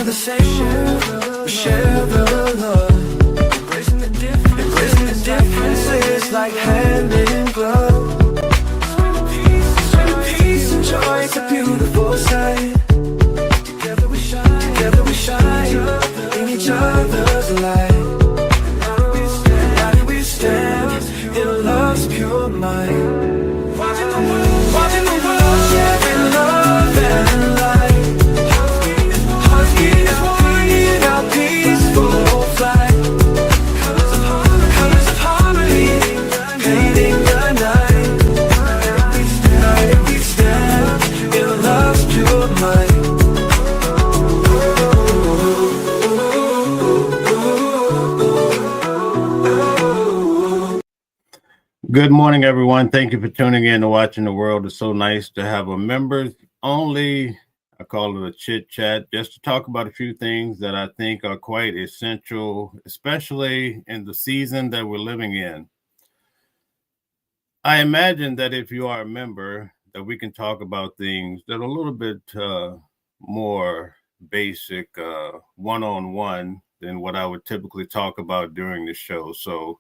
conversation, we share the love, embracing the differences like hand in glove. Sweet peace and joy, it's a beautiful sight. Together we shine in each other's light. Now we stand in love's pure might. Watching the world, sharing love and light. Heartbeat in our peaceful flight. Colors of harmony, painting the night. Now we stand in love's pure might. Good morning, everyone. Thank you for tuning in to Watching the World. It's so nice to have a members only, I call it a chit chat, just to talk about a few things that I think are quite essential, especially in the season that we're living in. I imagine that if you are a member, that we can talk about things that are a little bit more basic, one-on-one than what I would typically talk about during the show. So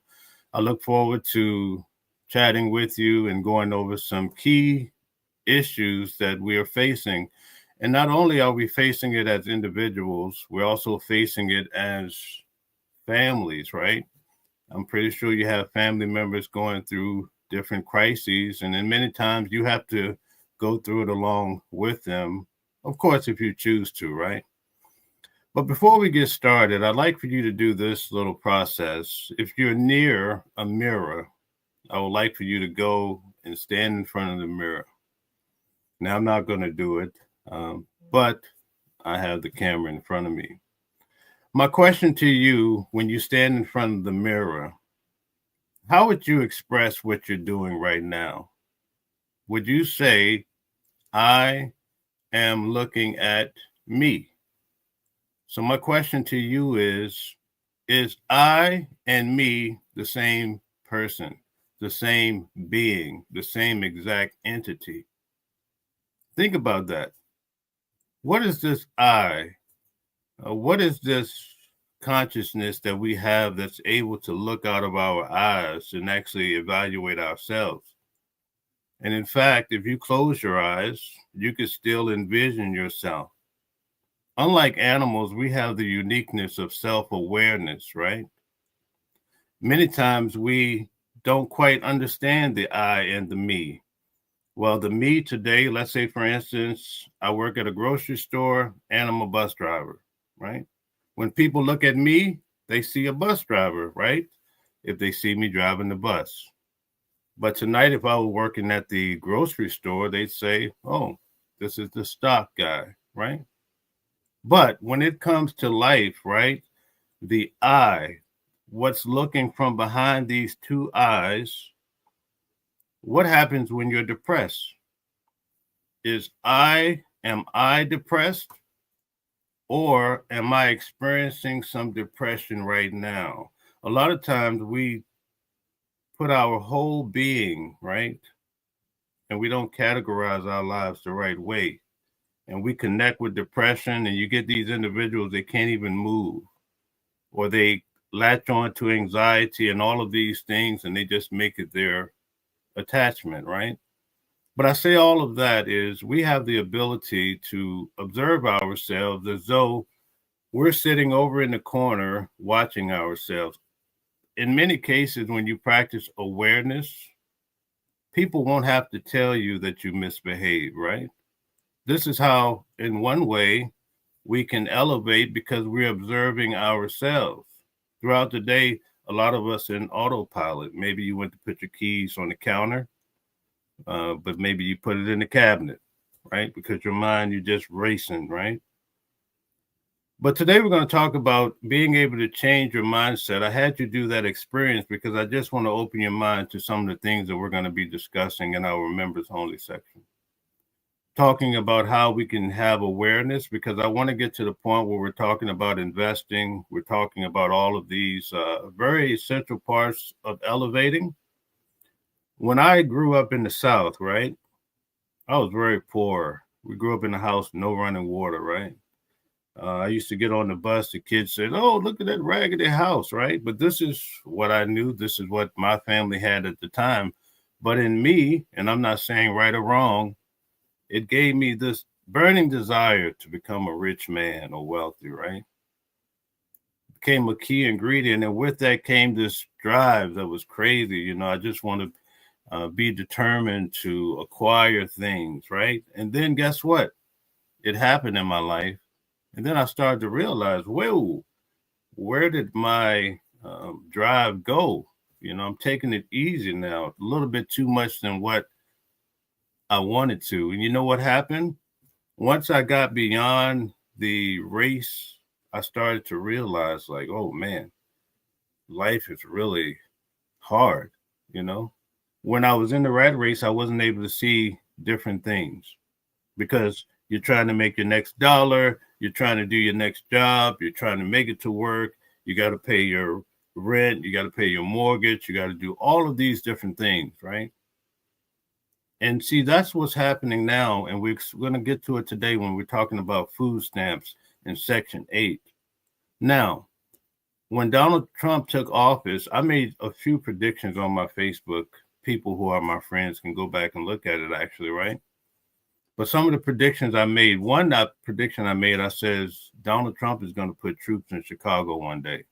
I look forward to chatting with you and going over some key issues that we are facing. And not only are we facing it as individuals, we're also facing it as families, right? I'm pretty sure you have family members going through different crises, and then many times you have to go through it along with them, of course, if you choose to, right? But before we get started, I'd like for you to do this little process. If you're near a mirror, I would like for you to go and stand in front of the mirror. Now, I'm not going to do it, but I have the camera in front of me. My question to you, when you stand in front of the mirror, how would you express what you're doing right now? Would you say, I am looking at me? So my question to you is I and me the same person, the same being, the same exact entity? Think about that. What is this I? What is this consciousness that we have that's able to look out of our eyes and actually evaluate ourselves? And in fact, if you close your eyes, you can still envision yourself. Unlike animals, we have the uniqueness of self-awareness, right? Many times we don't quite understand the I and the me. Well, the me today, let's say, for instance, I work at a grocery store and I'm a bus driver, right? When people look at me, they see a bus driver, right? If they see me driving the bus. But tonight, if I were working at the grocery store, they'd say, oh, this is the stock guy, right? But when it comes to life, right, the I, what's looking from behind these two eyes, what happens when you're depressed? Am I depressed? Or am I experiencing some depression right now? A lot of times we put our whole being, right? And we don't categorize our lives the right way. And we connect with depression, and you get these individuals, they can't even move, or they latch on to anxiety and all of these things, and they just make it their attachment, right? But I say all of that is we have the ability to observe ourselves as though we're sitting over in the corner watching ourselves. In many cases, when you practice awareness, people won't have to tell you that you misbehave, right? This is how, in one way, we can elevate because we're observing ourselves. Throughout the day, a lot of us in autopilot. Maybe you went to put your keys on the counter, but maybe you put it in the cabinet, right? Because your mind, you're just racing, right? But today we're going to talk about being able to change your mindset. I had you do that experience because I just want to open your mind to some of the things that we're going to be discussing in our members only section. Talking about how we can have awareness, because I want to get to the point where we're talking about investing. We're talking about all of these very essential parts of elevating. When I grew up in the South, right, I was very poor. We grew up in a house, no running water, right? I used to get on the bus. The kids said, "Oh, look at that raggedy house," right? But this is what I knew. This is what my family had at the time. But in me, and I'm not saying right or wrong, it gave me this burning desire to become a rich man or wealthy, right? Became a key ingredient. And with that came this drive that was crazy. You know, I just want to be determined to acquire things, right? And then guess what? It happened in my life. And then I started to realize, whoa, where did my drive go? You know, I'm taking it easy now, a little bit too much than what I wanted to. And you know what happened? Once I got beyond the race, I started to realize, like, oh man, life is really hard. You know, when I was in the rat race, I wasn't able to see different things because you're trying to make your next dollar, you're trying to do your next job, you're trying to make it to work, you got to pay your rent, you got to pay your mortgage, you got to do all of these different things, right? And see, that's what's happening now. And we're going to get to it today when we're talking about food stamps in Section 8. Now, when Donald Trump took office, I made a few predictions on my Facebook. People who are my friends can go back and look at it, actually, right? But some of the predictions I made, prediction I made, I says Donald Trump is going to put troops in Chicago one day.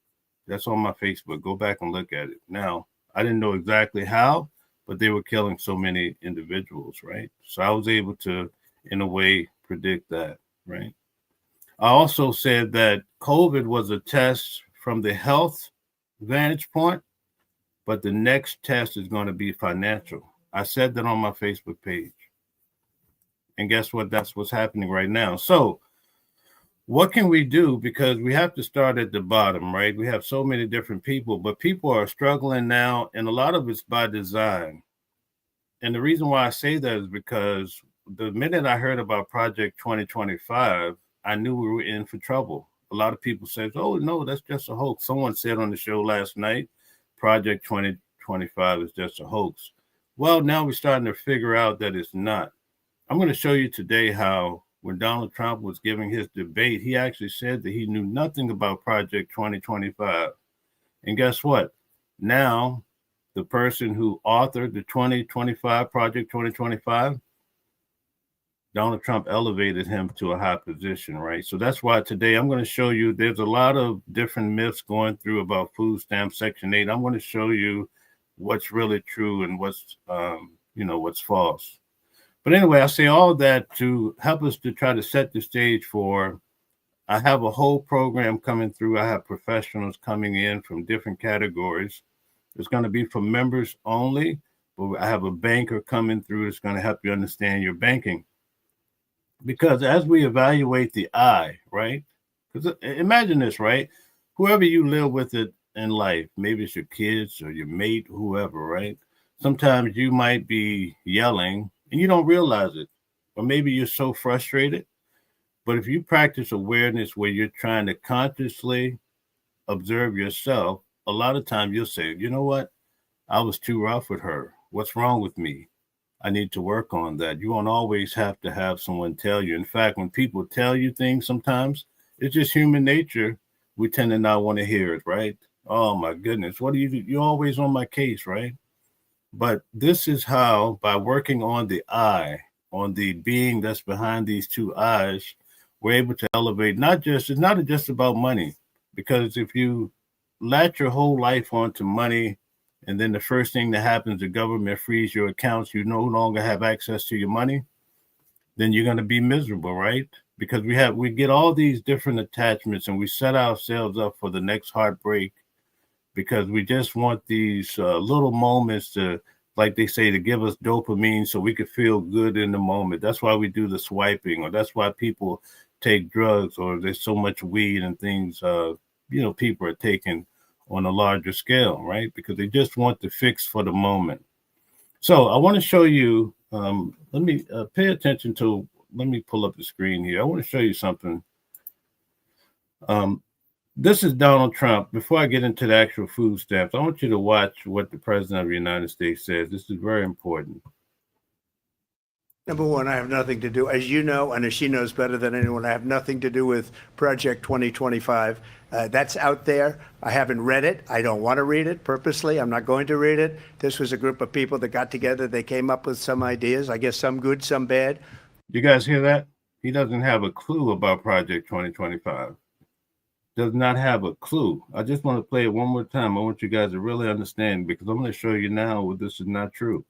That's on my Facebook. Go back and look at it. Now, I didn't know exactly how, but they were killing so many individuals, right? So I was able to, in a way, predict that, right? I also said that COVID was a test from the health vantage point, but the next test is going to be financial. I said that on my Facebook page. And guess what? That's what's happening right now. So what can we do? Because we have to start at the bottom, right? We have so many different people, but people are struggling now, and a lot of it's by design. And the reason why I say that is because the minute I heard about Project 2025, I knew we were in for trouble. A lot of people said, oh, no, that's just a hoax. Someone said on the show last night, Project 2025 is just a hoax. Well, now we're starting to figure out that it's not. I'm going to show you today how when Donald Trump was giving his debate, he actually said that he knew nothing about Project 2025. And guess what? Now, the person who authored the 2025 Project 2025, Donald Trump elevated him to a high position, right? So that's why today I'm going to show you there's a lot of different myths going through about food stamp Section 8. I'm going to show you what's really true and what's, what's false. But anyway, I say all that to help us to try to set the stage for, I have a whole program coming through. I have professionals coming in from different categories. It's going to be for members only, but I have a banker coming through that's going to help you understand your banking. Because as we evaluate the I, right? Because imagine this, right? Whoever you live with it in life, maybe it's your kids or your mate, whoever, right? Sometimes you might be yelling and you don't realize it. Or maybe you're so frustrated. But if you practice awareness where you're trying to consciously observe yourself, a lot of times you'll say, you know what? I was too rough with her. What's wrong with me? I need to work on that. You won't always have to have someone tell you. In fact, when people tell you things sometimes, it's just human nature. We tend to not want to hear it, right? Oh my goodness. What do you do? You're always on my case, right? But this is how, by working on the I, on the being that's behind these two eyes, we're able to elevate. It's not just about money, because if you latch your whole life onto money, and then the first thing that happens, the government frees your accounts, you no longer have access to your money, then you're going to be miserable, right? Because we get all these different attachments and we set ourselves up for the next heartbreak because we just want these little moments to, like they say, to give us dopamine so we could feel good in the moment. That's why we do the swiping, or that's why people take drugs, or there's so much weed and things, people are taking on a larger scale, right? Because they just want the fix for the moment. So I want to show you, let me pay attention to, let me pull up the screen here. I want to show you something. This is Donald Trump. Before I get into the actual food stamps, I want you to watch what the President of the United States says. This is very important. Number one, I have nothing to do, as you know, and as she knows better than anyone, I have nothing to do with Project 2025. That's out there. I haven't read it. I don't want to read it purposely. I'm not going to read it. This was a group of people that got together. They came up with some ideas, I guess some good, some bad. You guys hear that? He doesn't have a clue about Project 2025. Does not have a clue. I just want to play it one more time. I want you guys to really understand, because I'm going to show you now what this is not true.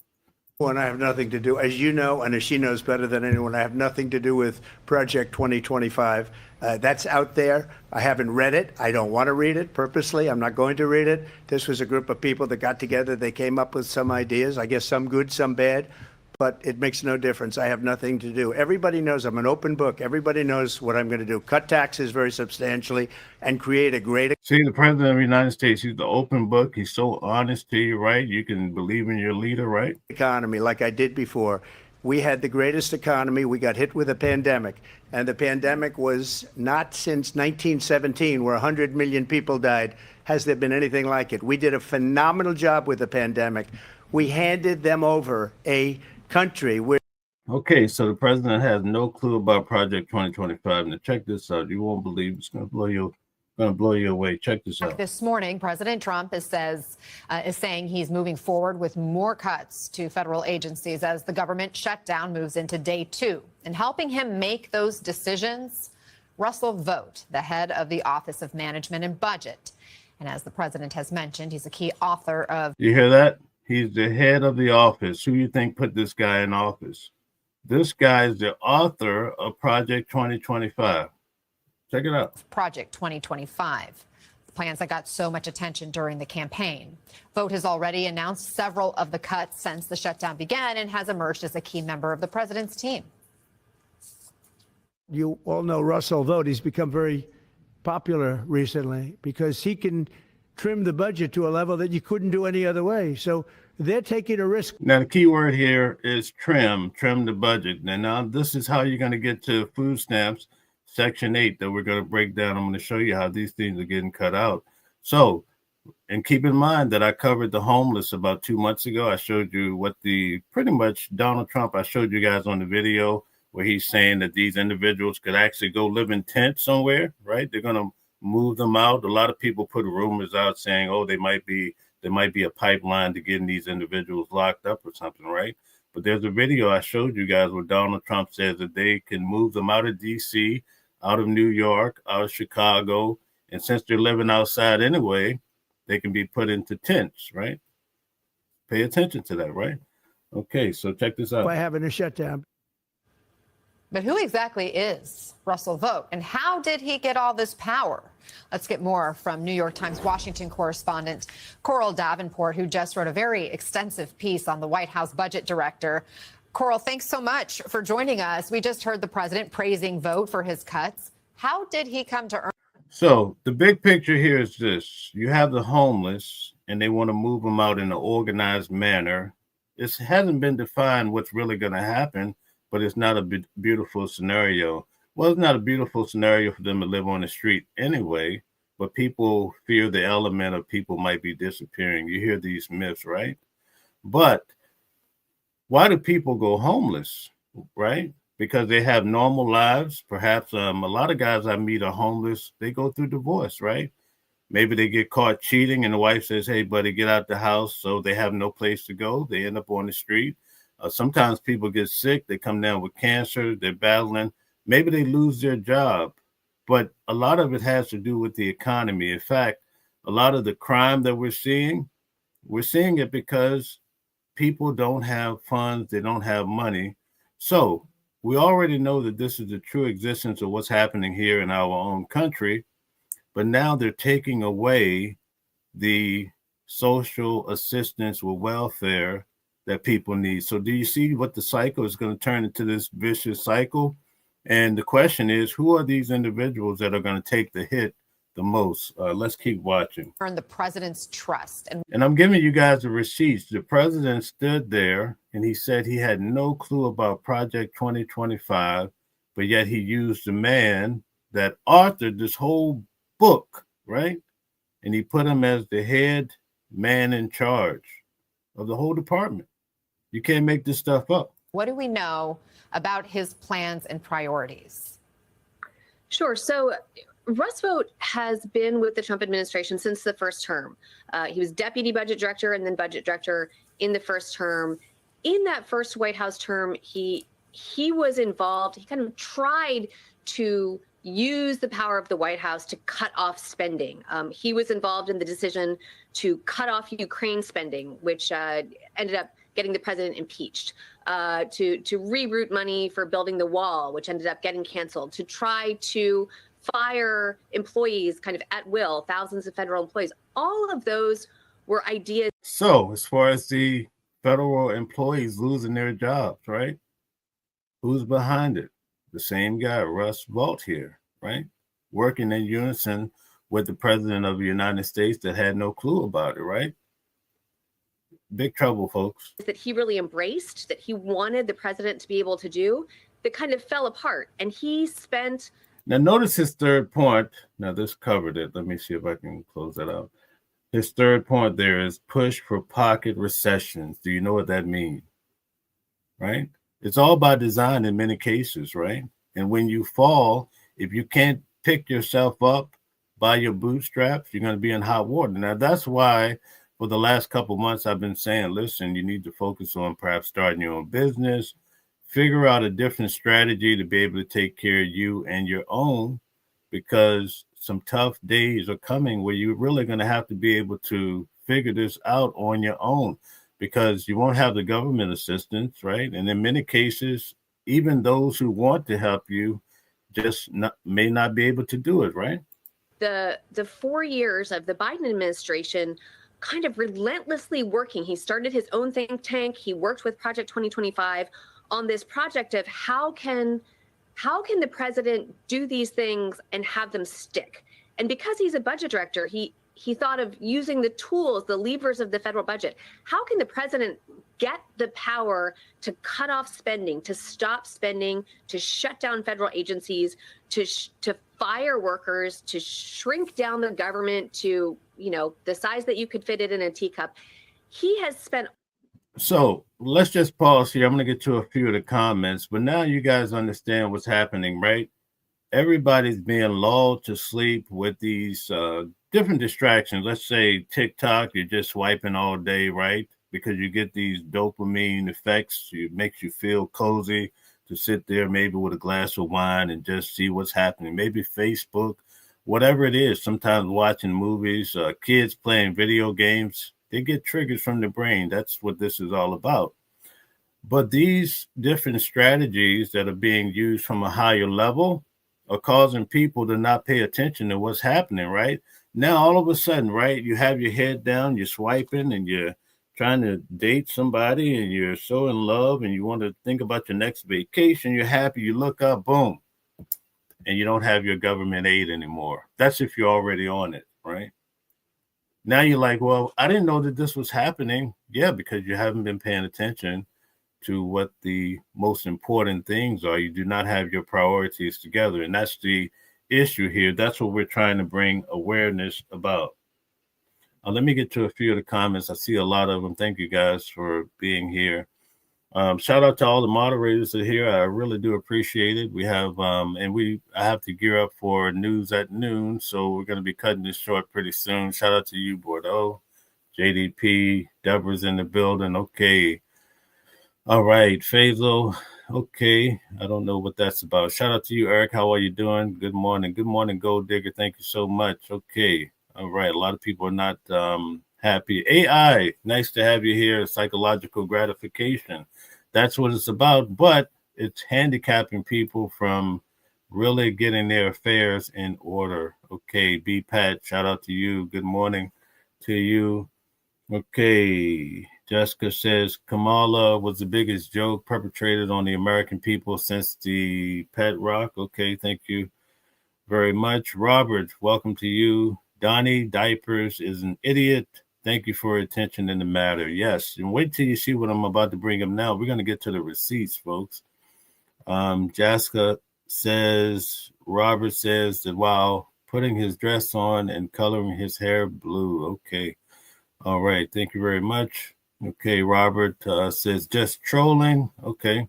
And I have nothing to do, as you know, and as she knows better than anyone, I have nothing to do with Project 2025. That's out there. I haven't read it. I don't want to read it purposely. I'm not going to read it. This was a group of people that got together. They came up with some ideas, I guess some good, some bad, but it makes no difference. I have nothing to do. Everybody knows I'm an open book. Everybody knows what I'm going to do. Cut taxes very substantially and create a great... See, the president of the United States, he's the open book. He's so honest to you, right? You can believe in your leader, right? Economy, like I did before. We had the greatest economy. We got hit with a pandemic, and the pandemic was not since 1917, where 100 million people died, has there been anything like it. We did a phenomenal job with the pandemic. We handed them over a country where... Okay, so the president has no clue about Project 2025. Now check this out. You won't believe it's going to blow you away. Check this out. This morning, President Trump is saying he's moving forward with more cuts to federal agencies as the government shutdown moves into day 2. And helping him make those decisions, Russell Vogt, the head of the Office of Management and Budget. And as the president has mentioned, he's a key author of... You hear that? He's the head of the office. Who you think put this guy in office? This guy is the author of Project 2025. Check it out. Project 2025. The plans that got so much attention during the campaign. Vogt has already announced several of the cuts since the shutdown began and has emerged as a key member of the president's team. You all know Russell Vogt. He's become very popular recently because he can trim the budget to a level that you couldn't do any other way. So they're taking a risk. Now, the key word here is trim the budget. And now this is how you're going to get to food stamps, Section 8, that we're going to break down. I'm going to show you how these things are getting cut out. So, and keep in mind that I covered the homeless about 2 months ago. I showed you what pretty much Donald Trump, I showed you guys on the video where he's saying that these individuals could actually go live in tents somewhere, right? They're going to move them out. A lot of people put rumors out saying, oh, there might be a pipeline to getting these individuals locked up or something, right? But there's a video I showed you guys where Donald Trump says that they can move them out of D.C., out of New York, out of Chicago, and since they're living outside anyway, they can be put into tents, right? Pay attention to that, right? Okay, so check this out. By having a shutdown. But who exactly is Russell Vogt, and how did he get all this power? Let's get more from New York Times Washington correspondent Coral Davenport, who just wrote a very extensive piece on the White House budget director. Coral, thanks so much for joining us. We just heard the president praising Vogt for his cuts. How did he come to earn? So the big picture here is this. You have the homeless, and they want to move them out in an organized manner. It hasn't been defined what's really going to happen, but it's not a beautiful scenario. Well, it's not a beautiful scenario for them to live on the street anyway, but people fear the element of people might be disappearing. You hear these myths, right? But why do people go homeless, right? Because they have normal lives. Perhaps a lot of guys I meet are homeless. They go through divorce, right? Maybe they get caught cheating and the wife says, hey, buddy, get out the house. So they have no place to go. They end up on the street. Sometimes people get sick. They come down with cancer. They're battling. Maybe they lose their job. But a lot of it has to do with the economy. In fact, a lot of the crime that we're seeing it because people don't have funds. They don't have money. So we already know that this is the true existence of what's happening here in our own country. But now they're taking away the social assistance with welfare that people need. So do you see what the cycle is going to turn into, this vicious cycle? And the question is, who are these individuals that are going to take the hit the most? Let's keep watching. Earn the president's trust. And I'm giving you guys the receipts. The president stood there and he said he had no clue about Project 2025, but yet he used the man that authored this whole book, right? And he put him as the head man in charge of the whole department. You can't make this stuff up. What do we know about his plans and priorities? Sure. So Russ Vought has been with the Trump administration since the first term. He was deputy budget director and then budget director in the first term. In that first White House term, he was involved. He kind of tried to use the power of the White House to cut off spending. He was involved in the decision to cut off Ukraine spending, which ended up getting the president impeached, to reroute money for building the wall, which ended up getting canceled, to try to fire employees kind of at will, thousands of federal employees. All of those were ideas. So as far as the federal employees losing their jobs, right? Who's behind it? The same guy, Russ Vought here, right? Working in unison with the president of the United States that had no clue about it, right? Big trouble, folks. That he really embraced, that he wanted the president to be able to do, that kind of fell apart. And he spent... Now, notice his third point. Now, this covered it. Let me see if I can close that out. His third point there is push for pocket recessions. Do you know what that means? Right? It's all by design in many cases, right? And when you fall, if you can't pick yourself up by your bootstraps, you're going to be in hot water. Now, that's why for the last couple of months, I've been saying, listen, you need to focus on perhaps starting your own business, figure out a different strategy to be able to take care of you and your own, because some tough days are coming where you're really going to have to be able to figure this out on your own, because you won't have the government assistance, right? And in many cases, even those who want to help you may not be able to do it, right? The 4 years of the Biden administration kind of relentlessly working. He started his own think tank. He worked with Project 2025 on this project of how can the president do these things and have them stick? And because he's a budget director, he thought of using the tools, the levers of the federal budget. How can the president get the power to cut off spending, to stop spending, to shut down federal agencies, to fire workers, to shrink down the government to, the size that you could fit it in a teacup? He has spent. So let's just pause here. I'm going to get to a few of the comments, but now you guys understand what's happening, right? Everybody's being lulled to sleep with these different distractions. Let's say TikTok, you're just swiping all day, right? Because you get these dopamine effects. It makes you feel cozy to sit there maybe with a glass of wine and just see what's happening. Maybe Facebook, whatever it is. Sometimes watching movies, kids playing video games, they get triggers from the brain. That's what this is all about. But these different strategies that are being used from a higher level are causing people to not pay attention to what's happening, right? Now, all of a sudden, right, you have your head down, you're swiping and you're trying to date somebody and you're so in love and you want to think about your next vacation, you're happy, you look up, boom, and you don't have your government aid anymore. That's if you're already on it, right? Now you're like, well, I didn't know that this was happening. Yeah, because you haven't been paying attention to what the most important things are. You do not have your priorities together. And that's the issue here. That's what we're trying to bring awareness about. Let me get to a few of the comments. I see a lot of them. Thank you guys for being here. Shout out to all the moderators that are here. I really do appreciate it. We have, I have to gear up for news at noon. So we're going to be cutting this short pretty soon. Shout out to you, Bordeaux, JDP, Deborah's in the building. Okay. All right, Faisal. Okay. I don't know what that's about. Shout out to you, Eric. How are you doing? Good morning. Good morning, Gold Digger. Thank you so much. Okay. All right. A lot of people are not happy. AI, nice to have you here. Psychological gratification. That's what it's about. But it's handicapping people from really getting their affairs in order. Okay. B. Pat, shout out to you. Good morning to you. Okay. Jessica says Kamala was the biggest joke perpetrated on the American people since the pet rock. Okay, thank you very much. Robert, welcome to you. Donnie Diapers is an idiot. Thank you for your attention in the matter. Yes, and wait till you see what I'm about to bring up now. We're going to get to the receipts, folks. Jessica says, Robert says that while putting his dress on and coloring his hair blue. Okay. All right. Thank you very much. Okay, Robert says just trolling. Okay.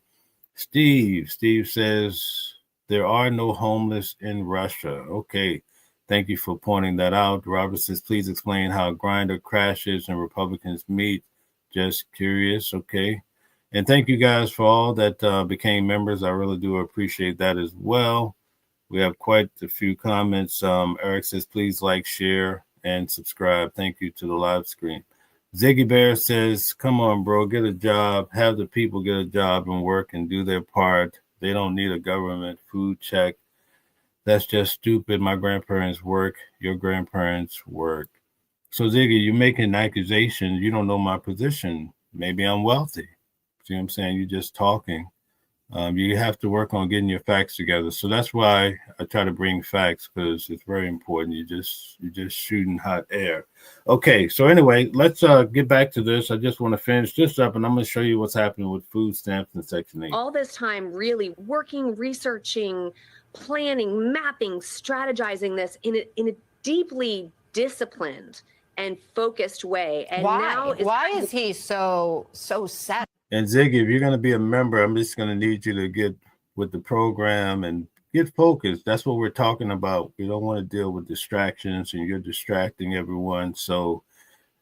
Steve says there are no homeless in Russia. Okay. Thank you for pointing that out. Robert says, please explain how Grindr crashes and Republicans meet. Just curious. Okay. And thank you guys for all that became members. I really do appreciate that as well. We have quite a few comments. Eric says, please like, share, and subscribe. Thank you to the live screen. Ziggy Bear says, come on, bro, get a job. Have the people get a job and work and do their part. They don't need a government food check. That's just stupid. My grandparents work. Your grandparents work. So, Ziggy, you're making accusations. You don't know my position. Maybe I'm wealthy. See what I'm saying? You're just talking. You have to work on getting your facts together. So that's why I try to bring facts, because it's very important. You're just shooting hot air. Okay, so anyway, let's get back to this. I just want to finish this up, and I'm going to show you what's happening with food stamps and Section 8. All this time really working, researching, planning, mapping, strategizing this in a deeply disciplined and focused way. And why is he so set? And Ziggy, if you're going to be a member, I'm just going to need you to get with the program and get focused. That's what we're talking about. We don't want to deal with distractions, and you're distracting everyone. So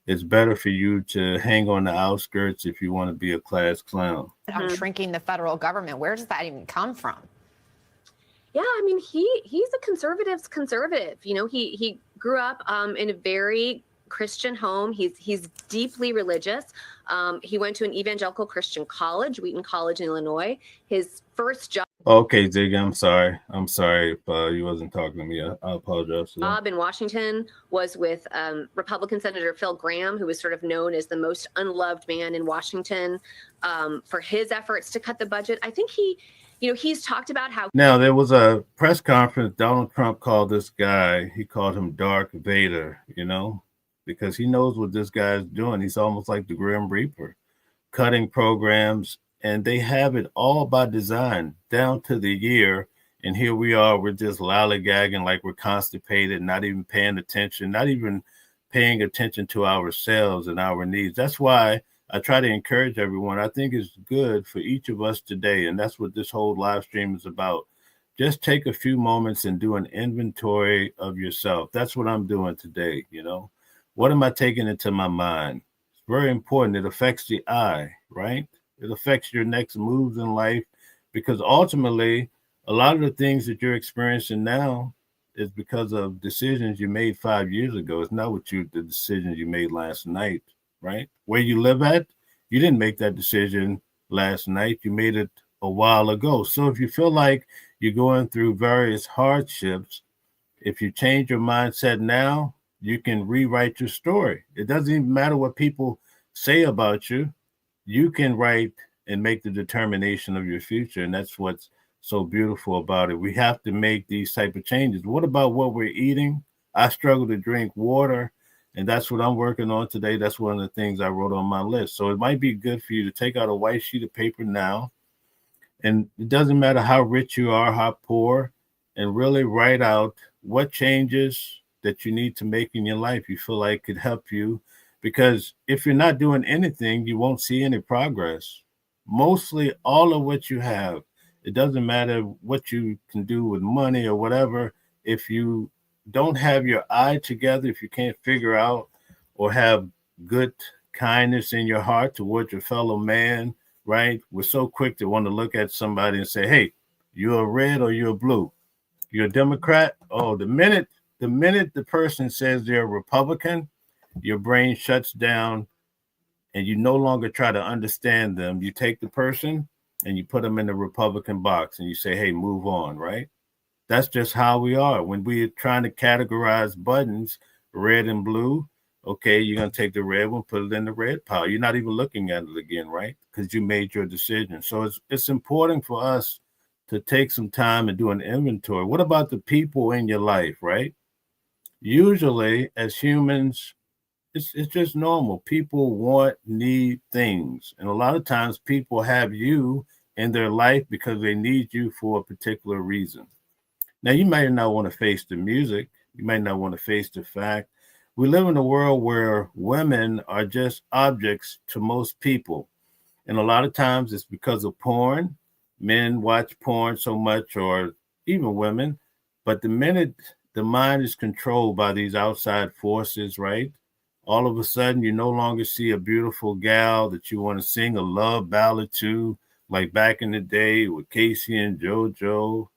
it's better for you to hang on the outskirts if you want to be a class clown. On shrinking the federal government, where does that even come from? Yeah, I mean, he's a conservative's conservative. You know, he grew up in a very Christian home. He's deeply religious. He went to an evangelical Christian college, Wheaton College in Illinois. His first job. Okay, Ziggy, I'm sorry if you wasn't talking to me. I apologize. Job in Washington was with Republican Senator Phil Gramm, who was sort of known as the most unloved man in Washington for his efforts to cut the budget. I think he's talked about how. Now, there was a press conference. Donald Trump called this guy, he called him Darth Vader, because he knows what this guy's doing. He's almost like the Grim Reaper, cutting programs, and they have it all by design, down to the year. And here we are, we're just lollygagging like we're constipated, not even paying attention, not even paying attention to ourselves and our needs. That's why I try to encourage everyone. I think it's good for each of us today, and that's what this whole live stream is about. Just take a few moments and do an inventory of yourself. That's what I'm doing today, What am I taking into my mind? It's very important. It affects the eye, right? It affects your next moves in life, because ultimately, a lot of the things that you're experiencing now is because of decisions you made 5 years ago. It's not the decisions you made last night, right? Where you live at, you didn't make that decision last night. You made it a while ago. So if you feel like you're going through various hardships, if you change your mindset now, you can rewrite your story. It doesn't even matter what people say about you. You can write and make the determination of your future. And that's what's so beautiful about it. We have to make these type of changes. What about what we're eating? I struggle to drink water, and that's what I'm working on today. That's one of the things I wrote on my list. So it might be good for you to take out a white sheet of paper now. And it doesn't matter how rich you are, how poor, and really write out what changes that you need to make in your life you feel like could help you. Because if you're not doing anything, you won't see any progress. Mostly all of what you have, it doesn't matter what you can do with money or whatever. If you don't have your eye together, if you can't figure out or have good kindness in your heart towards your fellow man, right? We're so quick to want to look at somebody and say, hey, you're a red or you're a blue. You're a Democrat. Oh, the minute the person says they're a Republican, your brain shuts down and you no longer try to understand them. You take the person and you put them in the Republican box and you say, hey, move on, right? That's just how we are. When we're trying to categorize buttons, red and blue, okay, you're going to take the red one, put it in the red pile. You're not even looking at it again, right? Because you made your decision. So it's important for us to take some time and do an inventory. What about the people in your life, right? Usually, as humans, it's just normal. People need things. And a lot of times people have you in their life because they need you for a particular reason. Now, you might not want to face the music. You might not want to face the fact. we live in a world where women are just objects to most people. And a lot of times it's because of porn. Men watch porn so much, or even women. But the minute the mind is controlled by these outside forces, right? All of a sudden, you no longer see a beautiful gal that you want to sing a love ballad to, like back in the day with Casey and JoJo,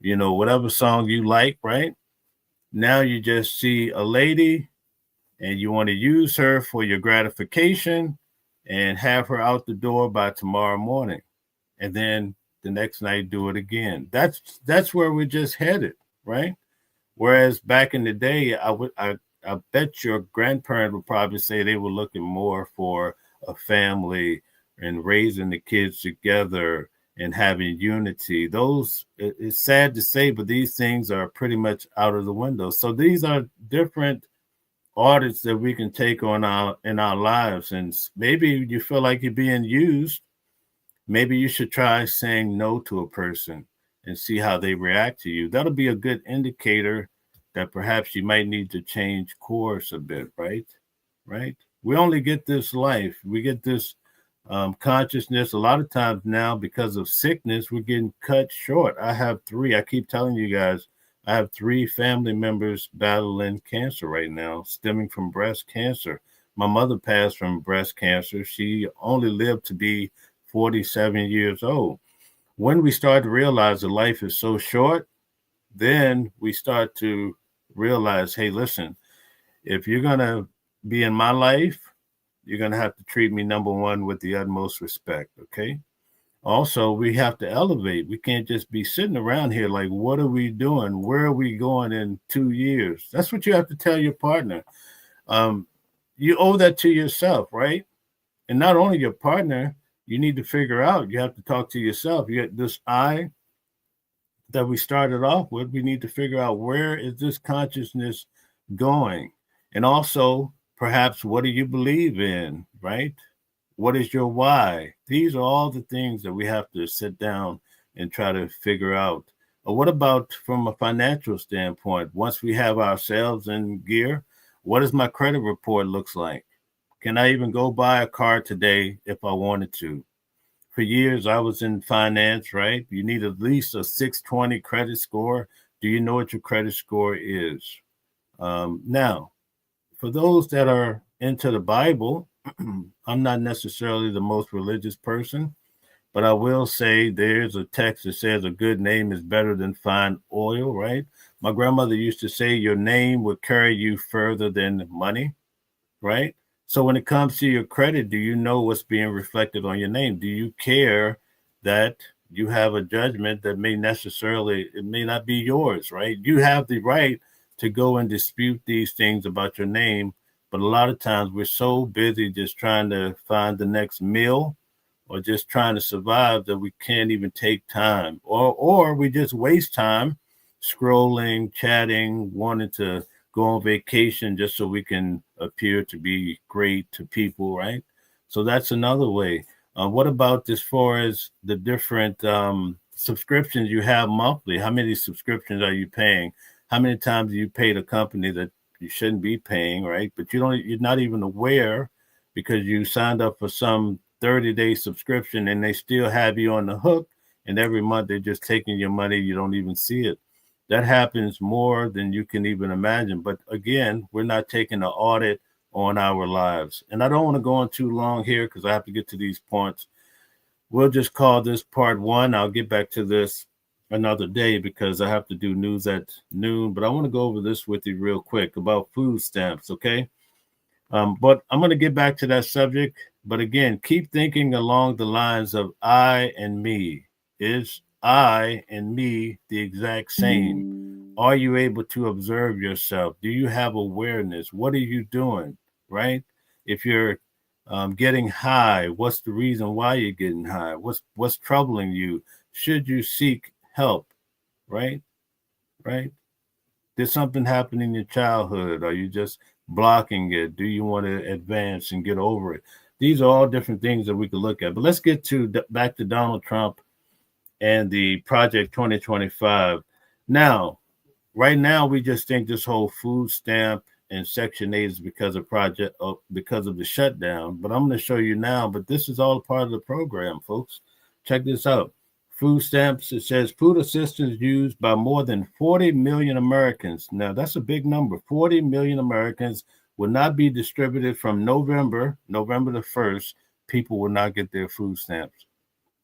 whatever song you like, right? Now you just see a lady and you want to use her for your gratification and have her out the door by tomorrow morning. And then the next night do it again. That's where we're just headed, right? Whereas back in the day, I bet your grandparent would probably say they were looking more for a family and raising the kids together and having unity. It's sad to say, but these things are pretty much out of the window. So these are different audits that we can take on in our lives. And maybe you feel like you're being used. Maybe you should try saying no to a person and see how they react to you. That'll be a good indicator that perhaps you might need to change course a bit, right? Right? We only get this life. We get this consciousness. A lot of times now, because of sickness, we're getting cut short. I have 3. I keep telling you guys, I have 3 family members battling cancer right now, stemming from breast cancer. My mother passed from breast cancer. She only lived to be 47 years old. When we start to realize that life is so short, then we start to realize, hey, listen, if you're going to be in my life, you're going to have to treat me, number one, with the utmost respect, okay? Also, we have to elevate. We can't just be sitting around here like, what are we doing? Where are we going in 2 years? That's what you have to tell your partner. You owe that to yourself, right? And not only your partner, you need to figure out, you have to talk to yourself. You get this I that we started off with, we need to figure out, where is this consciousness going? And also, perhaps, what do you believe in, right? What is your why? These are all the things that we have to sit down and try to figure out. What about from a financial standpoint? Once we have ourselves in gear, what does my credit report looks like? Can I even go buy a car today if I wanted to? For years, I was in finance, right? You need at least a 620 credit score. Do you know what your credit score is? Now, for those that are into the Bible, I'm not necessarily the most religious person, but I will say there's a text that says a good name is better than fine oil, right? My grandmother used to say your name will carry you further than money, right? So when it comes to your credit, do you know what's being reflected on your name? Do you care that you have a judgment that it may not be yours, right? You have the right to go and dispute these things about your name. But a lot of times we're so busy just trying to find the next meal or just trying to survive that we can't even take time, or we just waste time scrolling, chatting, wanting to go on vacation just so we can appear to be great to people, right? So that's another way. What about as far as the different subscriptions you have monthly? How many subscriptions are you paying? How many times do you pay the company that you shouldn't be paying, right? But you're not even aware because you signed up for some 30-day subscription and they still have you on the hook. And every month they're just taking your money. You don't even see it. That happens more than you can even imagine. But again, we're not taking an audit on our lives. And I don't want to go on too long here because I have to get to these points. We'll just call this part 1. I'll get back to this another day because I have to do news at noon. But I want to go over this with you real quick about food stamps, okay? But I'm going to get back to that subject. But again, keep thinking along the lines of I and me. Is I and me the exact same? Are you able to observe yourself? Do you have awareness? What are you doing, right? If you're getting high, what's the reason why you're getting high? What's troubling you? Should you seek help, right? Right? Did something happen in your childhood? Are you just blocking it? Do you want to advance and get over it? These are all different things that we could look at. But let's get back to Donald Trump and the Project 2025. Now, right now we just think this whole food stamp and Section 8 is because of because of the shutdown. But I'm going to show you now. But this is all part of the program, folks. Check this out. Food stamps, it says food assistance used by more than 40 million Americans. Now, that's a big number. 40 million Americans will not be distributed from November the 1st. People will not get their food stamps.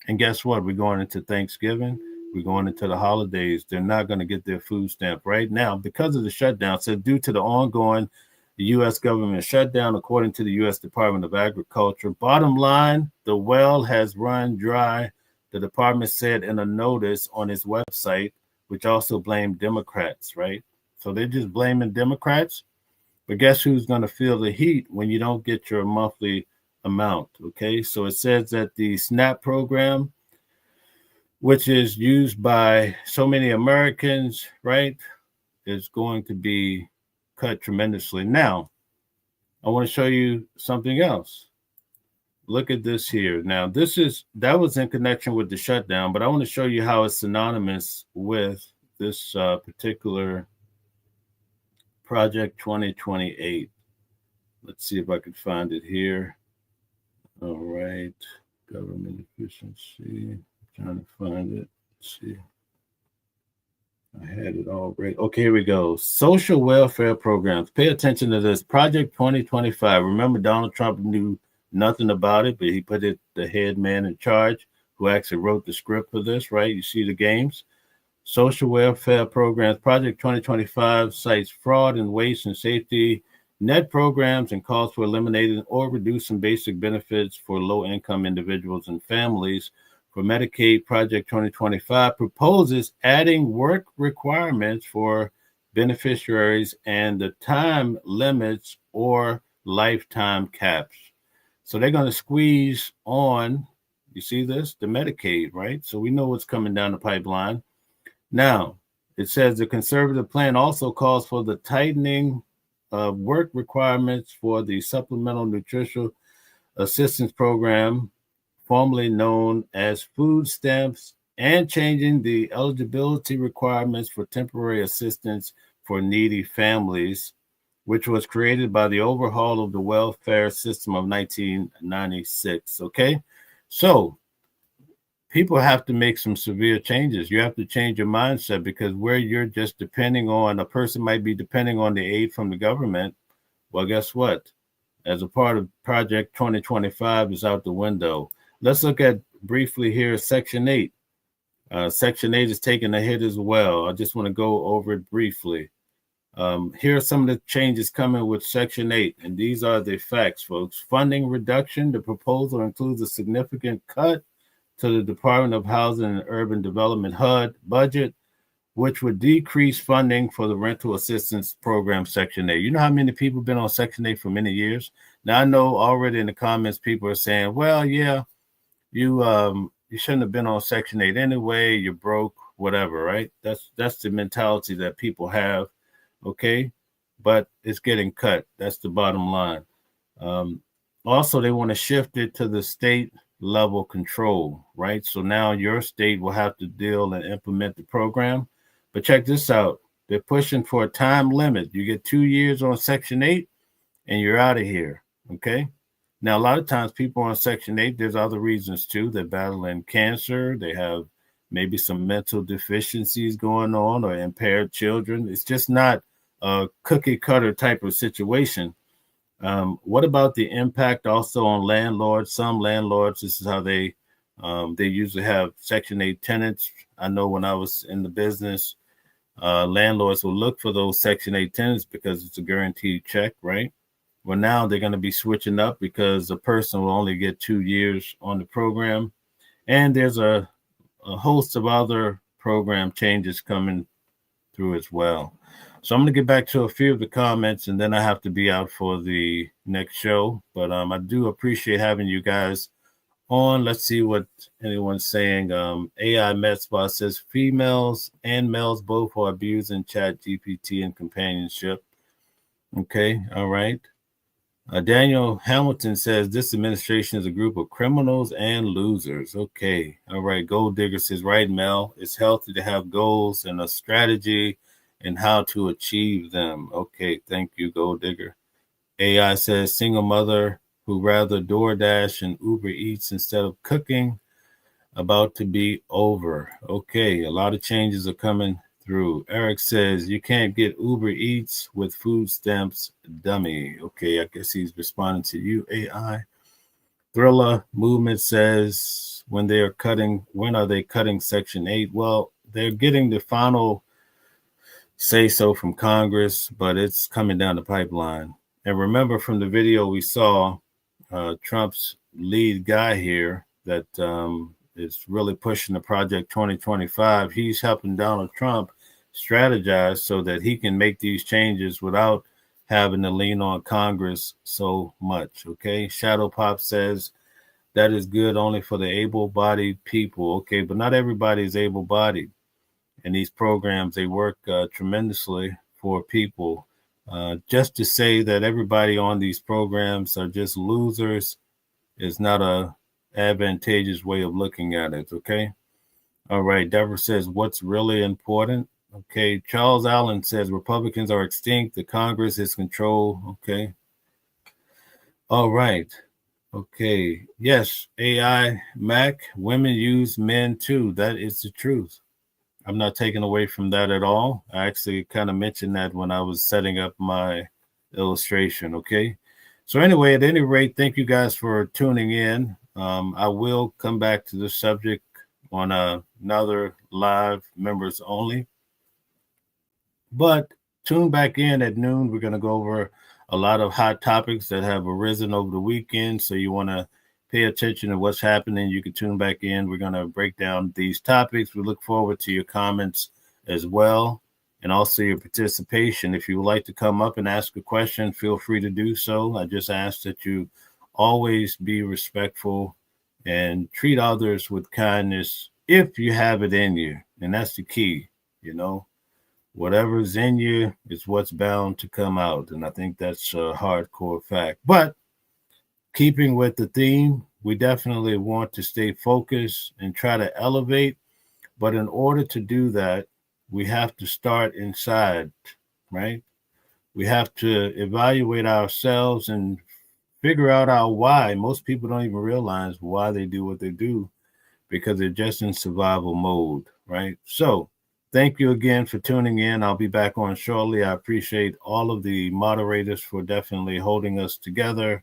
And guess what? We're going into Thanksgiving. We're going into the holidays. They're not going to get their food stamp right now because of the shutdown. So due to the ongoing U.S. government shutdown, according to the U.S. Department of Agriculture, bottom line, the well has run dry. The department said in a notice on its website, which also blamed Democrats, right? So they're just blaming Democrats. But guess who's going to feel the heat when you don't get your monthly amount, okay? So it says that the SNAP program, which is used by so many Americans, right, is going to be cut tremendously. Now, I want to show you something else. Look at this here. Now, that was in connection with the shutdown, but I want to show you how it's synonymous with this particular Project 2028. Let's see if I can find it here. All right, government efficiency. I'm trying to find it. Let's see. I had it already. Okay, here we go. Social welfare programs. Pay attention to this. Project 2025. Remember, Donald Trump knew nothing about it, but he put the head man in charge who actually wrote the script for this, right? You see the games. Social welfare programs. Project 2025 cites fraud and waste and safety net programs and calls for eliminating or reducing basic benefits for low-income individuals and families. For Medicaid, Project 2025 proposes adding work requirements for beneficiaries and the time limits or lifetime caps. So they're going to squeeze on, you see this, the Medicaid, right? So we know what's coming down the pipeline. Now, it says the conservative plan also calls for the tightening of work requirements for the Supplemental Nutritional Assistance Program, formerly known as food stamps, and changing the eligibility requirements for temporary assistance for needy families, which was created by the overhaul of the welfare system of 1996. Okay, so people have to make some severe changes. You have to change your mindset, because where you're just depending on, a person might be depending on the aid from the government. Well, guess what? As a part of Project 2025 is out the window. Let's look at briefly here Section 8. Section 8 is taking a hit as well. I just want to go over it briefly. Here are some of the changes coming with Section 8, and these are the facts, folks. Funding reduction. The proposal includes a significant cut to the Department of Housing and Urban Development HUD budget, which would decrease funding for the rental assistance program, Section 8. You know how many people have been on Section 8 for many years? Now, I know already in the comments, people are saying, well, yeah, you shouldn't have been on Section 8 anyway, you're broke, whatever, right? That's the mentality that people have, okay? But it's getting cut. That's the bottom line. Also, they want to shift it to the state level control, right? So now your state will have to deal and implement the program. But check this out. They're pushing for a time limit. You get 2 years on Section 8 and you're out of here, okay? Now, a lot of times people on Section 8, there's other reasons too. They're battling cancer. They have maybe some mental deficiencies going on or impaired children. It's just not a cookie cutter type of situation. What about the impact also on landlords? Some landlords, this is how they usually have Section 8 tenants. I know when I was in the business, landlords will look for those Section 8 tenants because it's a guaranteed check, right? Well, now they're going to be switching up because a person will only get 2 years on the program. And there's a host of other program changes coming through as well. So I'm going to get back to a few of the comments, and then I have to be out for the next show. But I do appreciate having you guys on. Let's see what anyone's saying. AI Metspot says females and males both are abusing Chat GPT and companionship. Okay, all right. Daniel Hamilton says this administration is a group of criminals and losers. Okay, all right. Gold Digger says, right, Mel, it's healthy to have goals and a strategy and how to achieve them. Okay, thank you, Gold Digger. AI says single mother who rather DoorDash and Uber Eats instead of cooking, about to be over. Okay, a lot of changes are coming through. Eric says you can't get Uber Eats with food stamps, dummy. Okay, I guess he's responding to you, AI. Thriller Movement says when are they cutting Section 8? Well, they're getting the final say so from Congress, but it's coming down the pipeline. And remember from the video we saw, Trump's lead guy here that is really pushing the Project 2025. He's helping Donald Trump strategize so that he can make these changes without having to lean on Congress so much. Okay. Shadow Pop says that is good only for the able-bodied people. Okay, but not everybody is able-bodied. And these programs, they work tremendously for people. Just to say that everybody on these programs are just losers is not a advantageous way of looking at it. Okay. All right. Deborah says, what's really important? Okay. Charles Allen says Republicans are extinct. The Congress is control. Okay. All right. Okay. Yes. AI Mac, women use men too. That is the truth. I'm not taking away from that at all. I actually kind of mentioned that when I was setting up my illustration. Okay. So anyway, at any rate, thank you guys for tuning in. I will come back to this subject on another live members only. But tune back in at noon. We're going to go over a lot of hot topics that have arisen over the weekend. So you want to pay attention to what's happening. You can tune back in. We're going to break down these topics. We look forward to your comments as well, and also your participation. If you would like to come up and ask a question, feel free to do so. I just ask that you always be respectful and treat others with kindness if you have it in you. And that's the key, you know. Whatever's in you is what's bound to come out. And I think that's a hardcore fact. But keeping with the theme, we definitely want to stay focused and try to elevate. But in order to do that, we have to start inside, right? We have to evaluate ourselves and figure out our why. Most people don't even realize why they do what they do because they're just in survival mode, right? So thank you again for tuning in. I'll be back on shortly. I appreciate all of the moderators for definitely holding us together.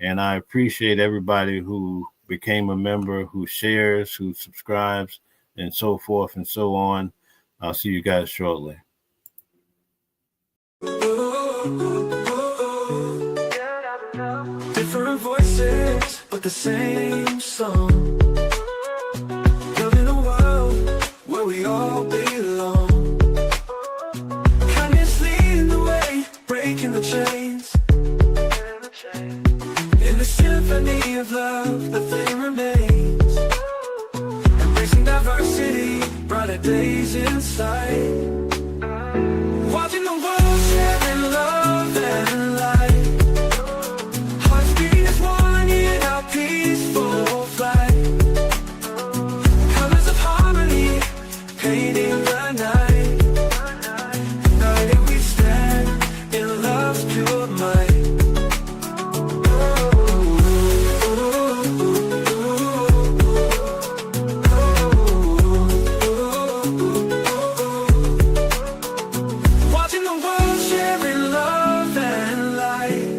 And I appreciate everybody who became a member, who shares, who subscribes, and so forth and so on. I'll see you guys shortly. Different voices, but the same song. Building a world where we all belong. Kindness leading the way, breaking the chains. In the symphony of love, the thing remains. Embracing diversity, brighter days in sight. Watching the world sharing love and light. Hearts beating as one in our peaceful flight. Colors of harmony, painting the night. United we stand in love's pure might. Watching the world sharing love and light.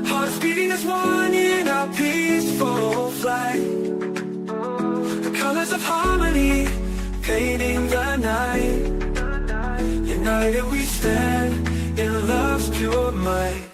Hearts beating as one in our peaceful flight. The colors of harmony, painting the night. United we stand in love's pure might.